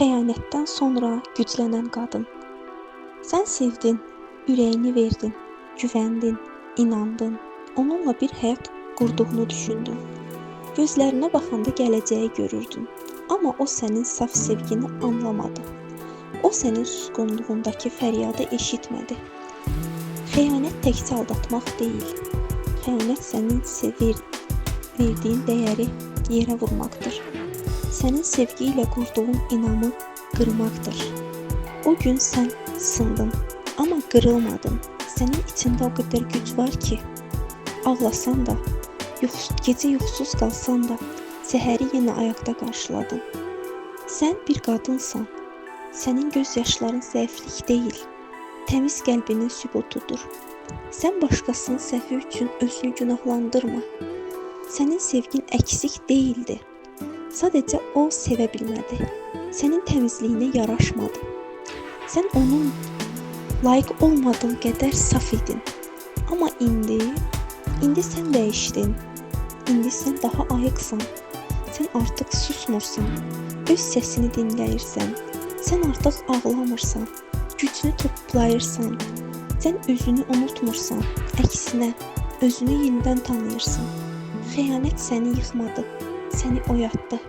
Xəyanətdən sonra güclənən qadın. Sən sevdin, ürəyini verdin, güvəndin, inandın, onunla bir həyat qurduğunu düşündün. Gözlərinə baxanda gələcəyi görürdün, amma o sənin saf sevgini anlamadı. O sənin susqunluğundakı fəryadı eşitmədi. Xəyanət təkcə aldatmaq deyil, xəyanət sənin verdiyin dəyəri yerə vurmaqdır. Sənin sevgi ilə qurduğun inamı qırmaqdır. O gün sən sındın, amma qırılmadın. Sənin içində o qədər güc var ki, ağlasan da, gecə yuxusuz qalsan da, səhəri yenə ayaqda qarşıladın. Sən bir qadınsan, sənin göz yaşların zəiflik deyil, təmiz qəlbinin sübutudur. Sən başqasının səhvi üçün özünü günahlandırma. Sənin sevgin əksik deyildi. Sadəcə o sevə bilmədi. Sənin təmizliyinə yaraşmadı. Sən onun layiq olmadığın qədər saf idin. Amma indi sən dəyişdin. İndi sən daha ayıqsan. Sən artıq susmursan. Öz səsini dinləyirsən. Sən artıq ağlamırsan. Gücünü toplayırsan. Sən özünü unutmursan. Əksinə, özünü yenidən tanıyırsan. Xəyanət səni yıxmadı, səni oyatdı.